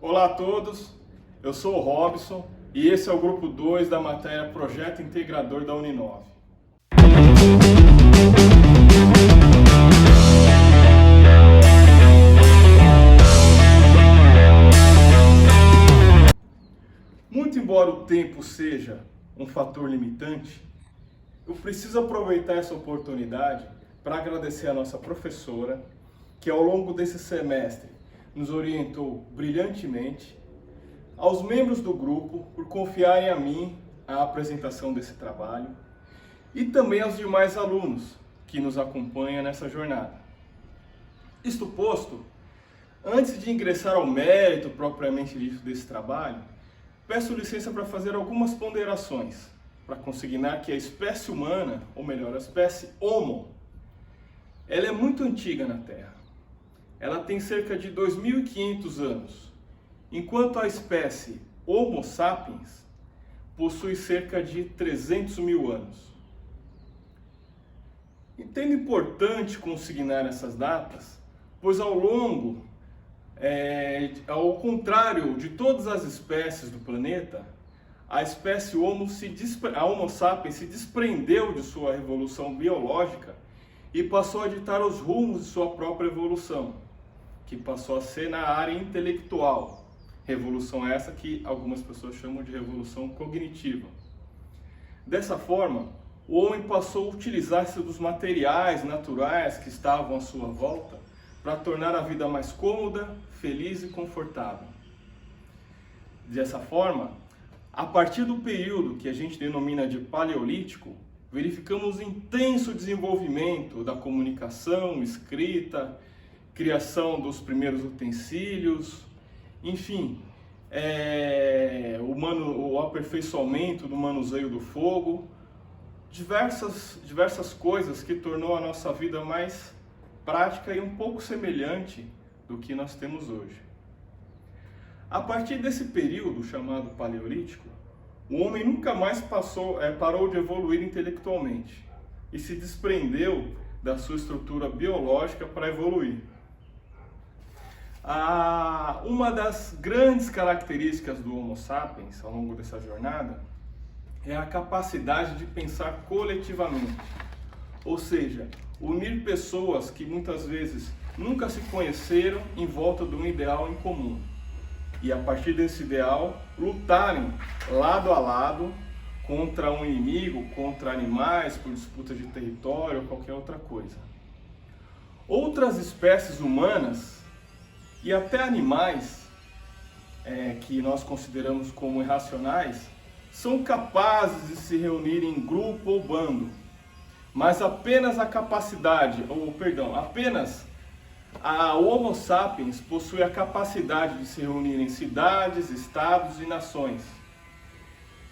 Olá a todos, eu sou o Robson e esse é o grupo 2 da matéria Projeto Integrador da Uninove. Muito embora o tempo seja um fator limitante, eu preciso aproveitar essa oportunidade para agradecer a nossa professora, que ao longo desse semestre nos orientou brilhantemente, aos membros do grupo por confiarem a mim a apresentação desse trabalho e também aos demais alunos que nos acompanham nessa jornada. Isto posto, antes de ingressar ao mérito propriamente dito desse trabalho, peço licença para fazer algumas ponderações, para consignar que a espécie humana, ou melhor, a espécie Homo, ela é muito antiga na Terra. Ela tem cerca de 2.500 anos, enquanto a espécie Homo sapiens possui cerca de 300 mil anos. Entendo importante consignar essas datas, pois ao contrário de todas as espécies do planeta, a espécie Homo sapiens se desprendeu de sua evolução biológica e passou a ditar os rumos de sua própria evolução, que passou a ser na área intelectual. Revolução essa que algumas pessoas chamam de revolução cognitiva. Dessa forma, o homem passou a utilizar-se dos materiais naturais que estavam à sua volta para tornar a vida mais cômoda, feliz e confortável. Dessa forma, a partir do período que a gente denomina de Paleolítico, verificamos o intenso desenvolvimento da comunicação, escrita, criação dos primeiros utensílios, enfim, o aperfeiçoamento do manuseio do fogo, diversas coisas que tornou a nossa vida mais prática e um pouco semelhante do que nós temos hoje. A partir desse período chamado Paleolítico, o homem nunca mais parou de evoluir intelectualmente e se desprendeu da sua estrutura biológica para evoluir. Uma das grandes características do Homo sapiens ao longo dessa jornada é a capacidade de pensar coletivamente, ou seja, unir pessoas que muitas vezes nunca se conheceram em volta de um ideal em comum e a partir desse ideal lutarem lado a lado contra um inimigo, contra animais, por disputa de território ou qualquer outra coisa. Outras espécies humanas e até animais que nós consideramos como irracionais são capazes de se reunir em grupo ou bando, mas apenas o Homo sapiens possui a capacidade de se reunir em cidades, estados e nações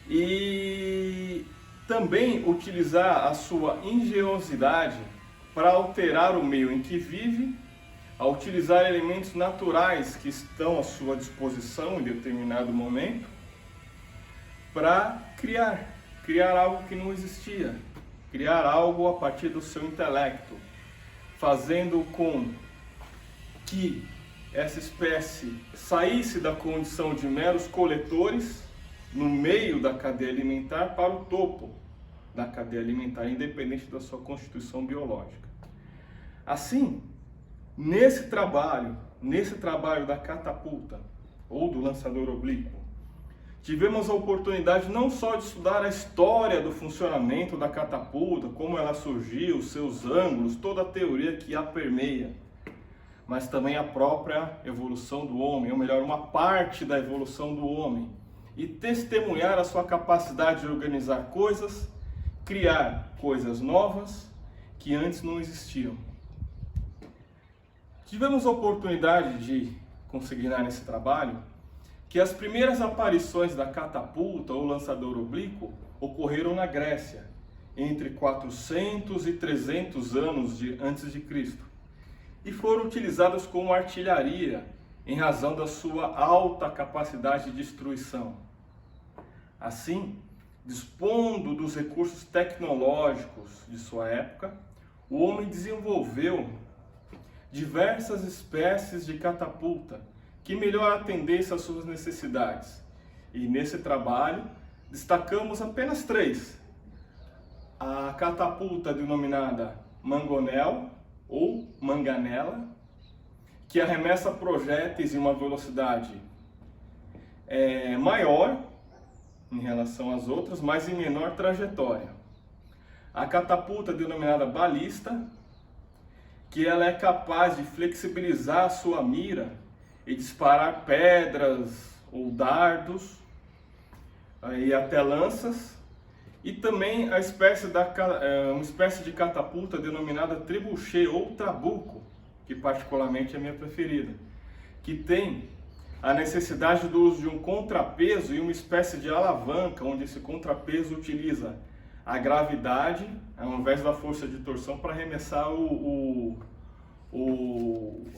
e também utilizar a sua engenhosidade para alterar o meio em que vive, a utilizar elementos naturais que estão à sua disposição em determinado momento para criar algo que não existia, criar algo a partir do seu intelecto, fazendo com que essa espécie saísse da condição de meros coletores no meio da cadeia alimentar para o topo da cadeia alimentar, independente da sua constituição biológica. Assim, nesse trabalho da catapulta ou do lançador oblíquo, tivemos a oportunidade não só de estudar a história do funcionamento da catapulta, como ela surgiu, os seus ângulos, toda a teoria que a permeia, mas também a própria evolução do homem, ou melhor, uma parte da evolução do homem, e testemunhar a sua capacidade de organizar coisas, criar coisas novas que antes não existiam. Tivemos a oportunidade de consignar nesse trabalho que as primeiras aparições da catapulta ou lançador oblíquo ocorreram na Grécia, entre 400 e 300 anos antes de Cristo, e foram utilizadas como artilharia em razão da sua alta capacidade de destruição. Assim, dispondo dos recursos tecnológicos de sua época, o homem desenvolveu diversas espécies de catapulta que melhor atendesse às suas necessidades. E nesse trabalho destacamos apenas 3. A catapulta denominada Mangonel ou Manganela, que arremessa projéteis em uma velocidade maior em relação às outras, mas em menor trajetória. A catapulta denominada balista, que ela é capaz de flexibilizar a sua mira e disparar pedras ou dardos e até lanças. E também uma espécie de catapulta denominada trebuchet ou trabuco, que particularmente é a minha preferida, que tem a necessidade do uso de um contrapeso e uma espécie de alavanca, onde esse contrapeso utiliza a gravidade, ao invés da força de torção, para arremessar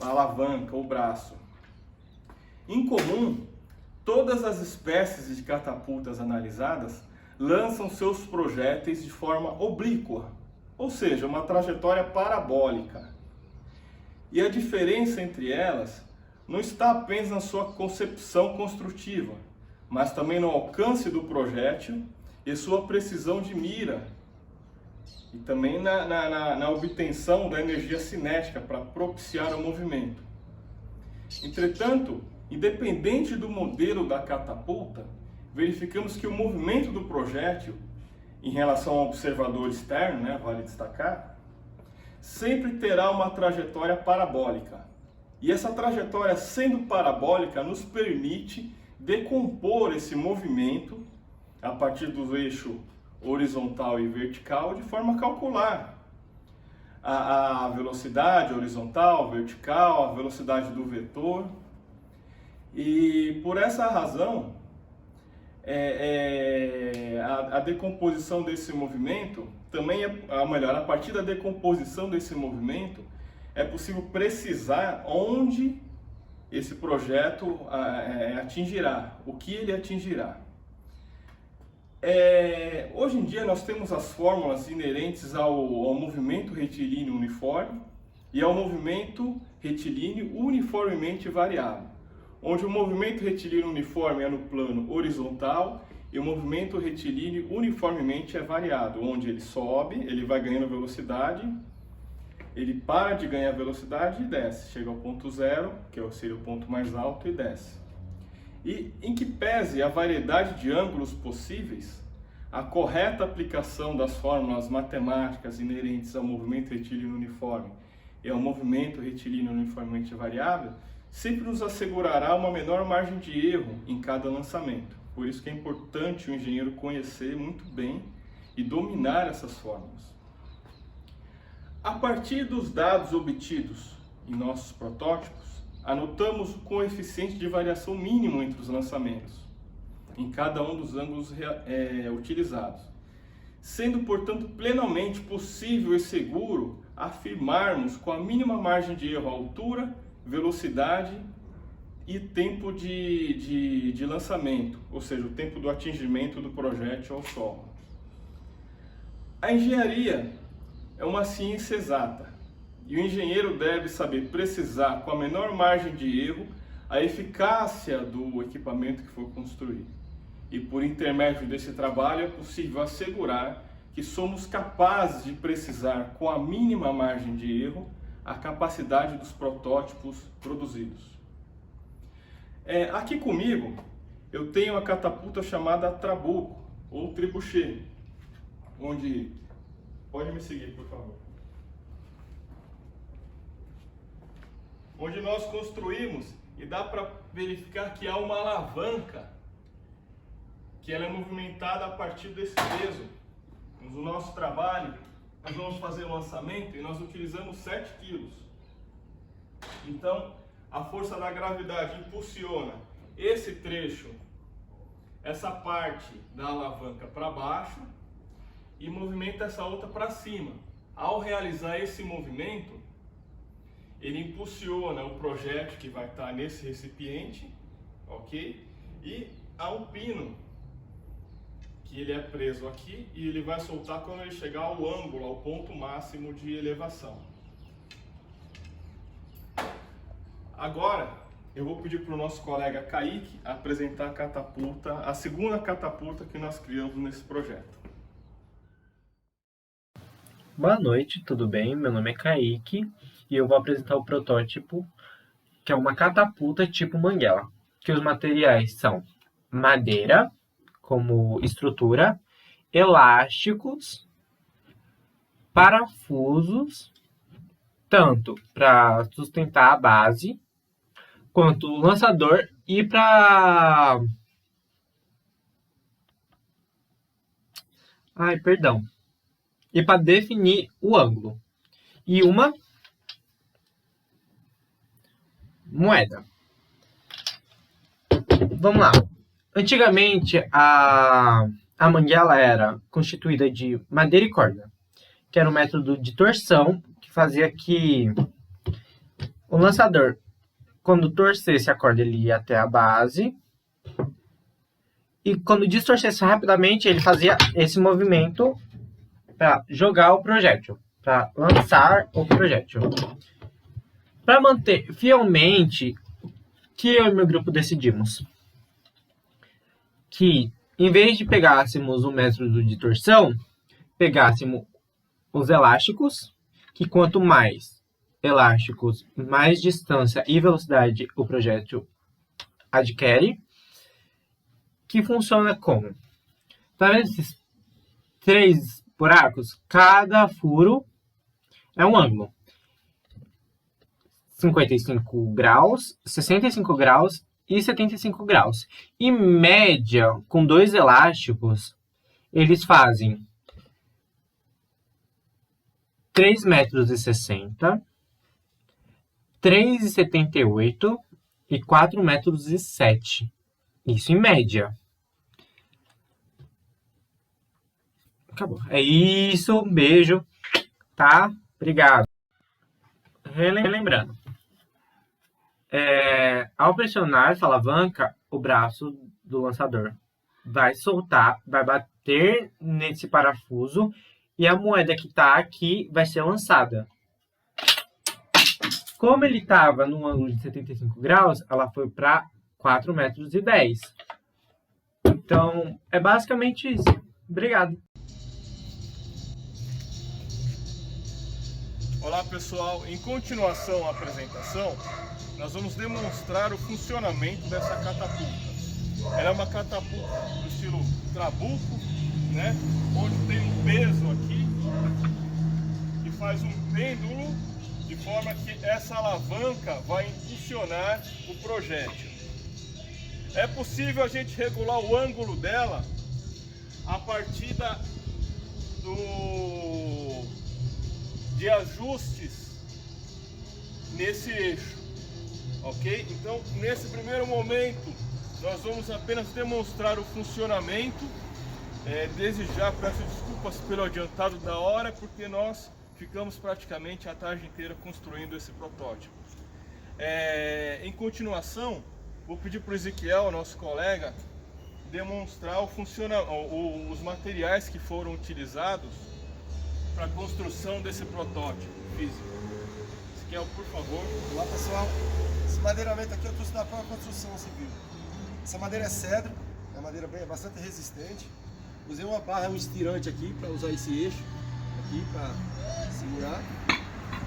a alavanca, o braço. Em comum, todas as espécies de catapultas analisadas lançam seus projéteis de forma oblíqua, ou seja, uma trajetória parabólica. E a diferença entre elas não está apenas na sua concepção construtiva, mas também no alcance do projétil e sua precisão de mira, e também na obtenção da energia cinética para propiciar o movimento. Entretanto, independente do modelo da catapulta, verificamos que o movimento do projétil, em relação ao observador externo, vale destacar, sempre terá uma trajetória parabólica. E essa trajetória, sendo parabólica, nos permite decompor esse movimento a partir do eixo horizontal e vertical de forma a calcular a velocidade horizontal, vertical, a velocidade do vetor. E por essa razão, a decomposição desse movimento também a partir da decomposição desse movimento, é possível precisar onde esse projeto atingirá, o que ele atingirá. Hoje em dia nós temos as fórmulas inerentes ao movimento retilíneo uniforme e ao movimento retilíneo uniformemente variável, onde o movimento retilíneo uniforme é no plano horizontal e o movimento retilíneo uniformemente é variado, onde ele sobe, ele vai ganhando velocidade, ele para de ganhar velocidade e desce, chega ao ponto zero, que seria o ponto mais alto, e desce. E em que pese a variedade de ângulos possíveis, a correta aplicação das fórmulas matemáticas inerentes ao movimento retilíneo uniforme e ao movimento retilíneo uniformemente variável, sempre nos assegurará uma menor margem de erro em cada lançamento. Por isso que é importante o engenheiro conhecer muito bem e dominar essas fórmulas. A partir dos dados obtidos em nossos protótipos, anotamos o coeficiente de variação mínimo entre os lançamentos, em cada um dos ângulos utilizados, sendo, portanto, plenamente possível e seguro afirmarmos com a mínima margem de erro a altura, velocidade e tempo de lançamento, ou seja, o tempo do atingimento do projétil ao solo. A engenharia é uma ciência exata e o engenheiro deve saber precisar com a menor margem de erro a eficácia do equipamento que for construído. E por intermédio desse trabalho é possível assegurar que somos capazes de precisar com a mínima margem de erro a capacidade dos protótipos produzidos. Aqui comigo eu tenho a catapulta chamada trabuco ou trebuchet, onde... Pode me seguir, por favor. Onde nós construímos e dá para verificar que há uma alavanca que ela é movimentada a partir desse peso. No nosso trabalho, nós vamos fazer o lançamento e nós utilizamos 7 kg. Então, a força da gravidade impulsiona esse trecho, essa parte da alavanca para baixo e movimenta essa outra para cima. Ao realizar esse movimento, ele impulsiona o projétil que vai estar nesse recipiente, ok? E há um pino que ele é preso aqui e ele vai soltar quando ele chegar ao ângulo, ao ponto máximo de elevação. Agora, Eu vou pedir para o nosso colega Kaique apresentar a catapulta, a segunda catapulta que nós criamos nesse projeto. Boa noite, tudo bem? Meu nome é Kaique e eu vou apresentar o protótipo, que é uma catapulta tipo manguela, que os materiais são madeira como estrutura, elásticos, parafusos, tanto para sustentar a base, quanto o lançador e para... E para definir o ângulo. E uma moeda. Vamos lá. Antigamente, a manguela era constituída de madeira e corda, que era um método de torção que fazia que o lançador, quando torcesse a corda, ele ia até a base, e quando distorcesse rapidamente, ele fazia esse movimento para jogar o projétil, para lançar o projétil. Para manter fielmente, o que eu e meu grupo decidimos? Que, em vez de pegássemos o método de torção, pegássemos os elásticos, que quanto mais elásticos, mais distância e velocidade o projétil adquire, que funciona como? Tá vendo esses 3 buracos? Cada furo é um ângulo. 55 graus, 65 graus e 75 graus. Em média, com 2 elásticos, eles fazem 3,60 m, 3,78 m e 4,07 m. Isso em média. Acabou. É isso, um beijo, tá? Obrigado. Relembrando. Ao pressionar essa alavanca, o braço do lançador vai soltar, vai bater nesse parafuso e a moeda que está aqui vai ser lançada. Como ele estava no ângulo de 75 graus, ela foi para 4,10 m. Então, é basicamente isso. Obrigado. Olá pessoal, em continuação à apresentação, nós vamos demonstrar o funcionamento dessa catapulta. Ela é uma catapulta do estilo trabuco, né? Onde tem um peso aqui que faz um pêndulo de forma que essa alavanca vai impulsionar o projétil. É possível a gente regular o ângulo dela a partir de ajustes nesse eixo, ok? Então, nesse primeiro momento, nós vamos apenas demonstrar o funcionamento. Desde já peço desculpas pelo adiantado da hora, porque nós ficamos praticamente a tarde inteira construindo esse protótipo. Em continuação, vou pedir para o Ezequiel, nosso colega, demonstrar os materiais que foram utilizados para a construção desse protótipo físico. Ezequiel, por favor. Olá pessoal, esse madeiramento aqui eu trouxe da própria construção civil. Essa madeira é cedro, é uma madeira bastante resistente. Usei uma barra, um estirante aqui para usar esse eixo aqui para segurar.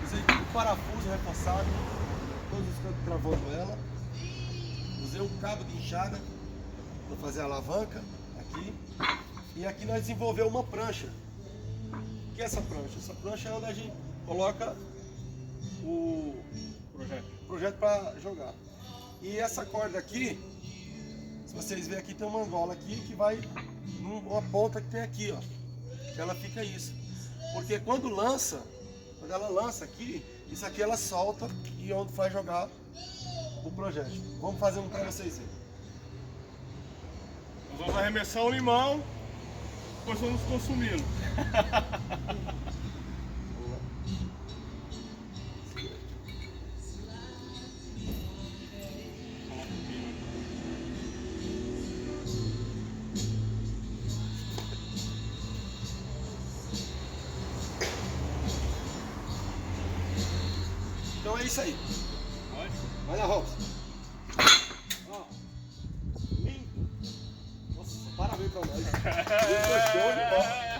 Usei um parafuso reforçado, todos os cantos travando ela. Usei um cabo de enxada para fazer a alavanca aqui. E aqui nós desenvolvemos uma prancha. O que é essa prancha? Essa prancha é onde a gente coloca o projeto para jogar. E essa corda aqui, se vocês verem aqui, tem uma angola aqui que vai numa ponta que tem aqui, ó. Ela fica isso. Porque quando ela lança aqui, isso aqui ela solta e onde vai jogar o projétil. Vamos fazer um para vocês verem. Nós vamos arremessar o limão, depois vamos consumi-lo. Então é isso aí. Pode? Vai lá, Robson. também pra nós. Ficou show de bola.